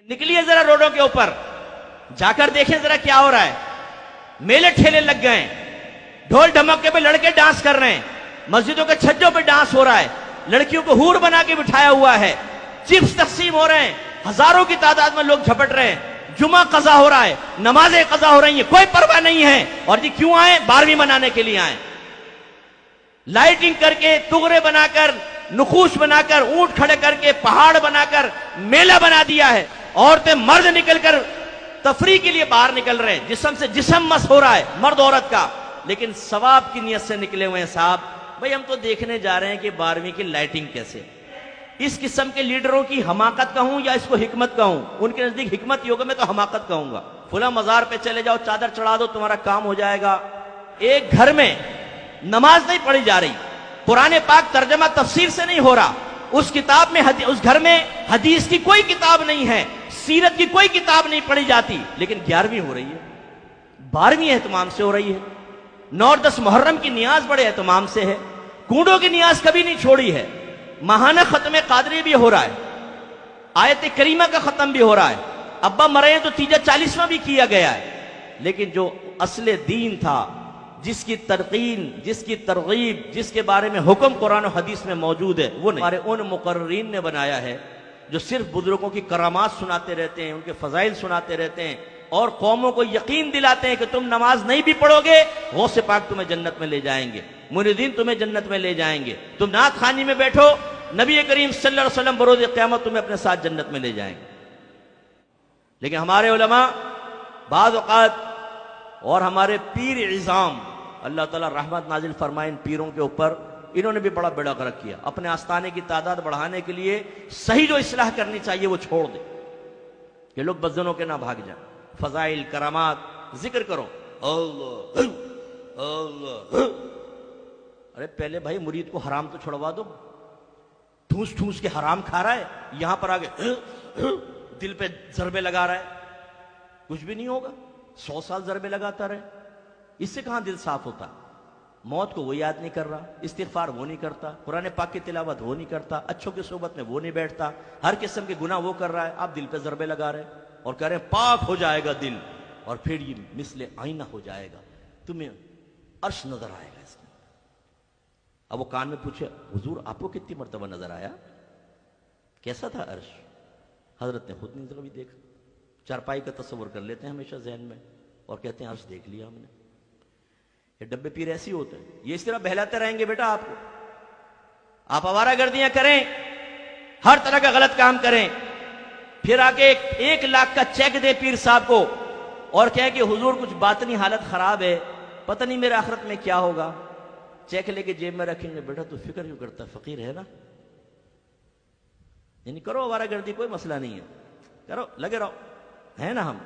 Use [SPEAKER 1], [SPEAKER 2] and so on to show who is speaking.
[SPEAKER 1] نکلیے ذرا روڈوں کے اوپر جا کر دیکھیں ذرا کیا ہو رہا ہے. میلے ٹھیلے لگ گئے ہیں, ڈھول ڈھمکے پہ لڑکے ڈانس کر رہے ہیں, مسجدوں کے چھجوں پہ ڈانس ہو رہا ہے, لڑکیوں کو حور بنا کے بٹھایا ہوا ہے, چپس تقسیم ہو رہے ہیں, ہزاروں کی تعداد میں لوگ جھپٹ رہے ہیں, جمعہ قضا ہو رہا ہے, نمازیں قضا ہو رہی ہیں, کوئی پرواہ نہیں ہے. اور جی کیوں آئے؟ 12ویں منانے کے لیے آئے. لائٹنگ کر کے, تغرے بنا کر, نقوش بنا کر, اونٹ کھڑے کر کے, پہاڑ بنا کر میلہ بنا دیا ہے. عورتیں مرد نکل کر تفریح کے لیے باہر نکل رہے ہیں, جسم سے جسم مس ہو رہا ہے مرد عورت کا, لیکن ثواب کی نیت سے نکلے ہوئے ہیں. صاحب بھئی ہم تو دیکھنے جا رہے ہیں کہ 12ویں کی لائٹنگ کیسے. اس قسم کے لیڈروں کی حماقت کہوں یا اس کو حکمت کہوں؟ ان کے نزدیک حکمت ہی ہوگا, میں تو حماقت کہوں گا. فلاں مزار پہ چلے جاؤ, چادر چڑھا دو, تمہارا کام ہو جائے گا. ایک گھر میں نماز نہیں پڑھی جا رہی, قرآن پاک ترجمہ تفسیر سے نہیں ہو رہا, اس کتاب میں اس گھر میں حدیث کی کوئی کتاب نہیں ہے, سیرت کی کوئی کتاب نہیں پڑھی جاتی, لیکن 11ویں ہو رہی ہے, 12ویں اہتمام سے ہو رہی ہے. 9 اور 10 محرم کی نیاز بڑے اہتمام سے ہے, کنڈوں کی نیاز کبھی نہیں چھوڑی ہے. ماہانہ ختم قادری بھی ہو رہا ہے, آیت کریمہ کا ختم بھی ہو رہا ہے, ابا مرے تو تیجا 40واں بھی کیا گیا ہے. لیکن جو اصل دین تھا, جس کی ترقین, جس کی ترغیب, جس کے بارے میں حکم قرآن و حدیث میں موجود ہے, وہ نہیں. ہمارے ان مقررین نے بنایا ہے جو صرف بزرگوں کی کرامات سناتے رہتے ہیں, ان کے فضائل سناتے رہتے ہیں, اور قوموں کو یقین دلاتے ہیں کہ تم نماز نہیں بھی پڑھو گے, غوث پاک تمہیں جنت میں لے جائیں گے, مریدین تمہیں جنت میں لے جائیں گے, تم نعت خوانی میں بیٹھو, نبی کریم صلی اللہ علیہ وسلم بروز قیامت تمہیں اپنے ساتھ جنت میں لے جائیں گے. لیکن ہمارے علماء بعض اوقات اور ہمارے پیر عظام, اللہ تعالیٰ رحمت نازل فرمائے ان پیروں کے اوپر, انہوں نے بھی بڑا بیڑا غرق کیا. اپنے آستانے کی تعداد بڑھانے کے لیے صحیح جو اصلاح کرنی چاہیے وہ چھوڑ دیں کہ لوگ بدزنوں کے نہ بھاگ جائیں. فضائل کرامات ذکر کرو, اللہ اللہ. ارے پہلے بھائی مرید کو حرام تو چھڑوا دو, ٹھوس ٹھوس کے حرام کھا رہا ہے, یہاں پر آگے دل پہ ضربے لگا رہا ہے, کچھ بھی نہیں ہوگا. 100 سال ضربے لگاتا رہے, اس سے کہاں دل صاف ہوتا؟ موت کو وہ یاد نہیں کر رہا, استغفار وہ نہیں کرتا, قرآن پاک کی تلاوت وہ نہیں کرتا, اچھوں کی صحبت میں وہ نہیں بیٹھتا, ہر قسم کے گناہ وہ کر رہا ہے. آپ دل پہ ضربے لگا رہے اور کہہ رہے ہیں پاک ہو جائے گا دل, اور پھر یہ مثل آئینہ ہو جائے گا, تمہیں عرش نظر آئے گا اس میں. اب وہ کان میں پوچھے, حضور آپ کو کتنی مرتبہ نظر آیا, کیسا تھا عرش؟ حضرت نے خود نہیں کبھی دیکھا, چارپائی کا تصور کر لیتے ہیں ہمیشہ ذہن میں اور کہتے ہیں عرش دیکھ لیا ہم نے. یہ ڈبے پیر ایسی ہوتے ہیں, یہ اس طرح بہلاتے رہیں گے بیٹا آپ کو. آپ آوارہ گردیاں کریں, ہر طرح کا غلط کام کریں, پھر آگے 1 لاکھ کا چیک دے پیر صاحب کو اور کہیں کہ حضور کچھ باطنی حالت خراب ہے, پتہ نہیں میرے آخرت میں کیا ہوگا. چیک لے کے جیب میں رکھیں گے, بیٹا تو فکر کیوں کرتا, فقیر ہے نا, یعنی کرو آوارہ گردی, کوئی مسئلہ نہیں ہے, کرو, لگے رہو, ہے نا ہم.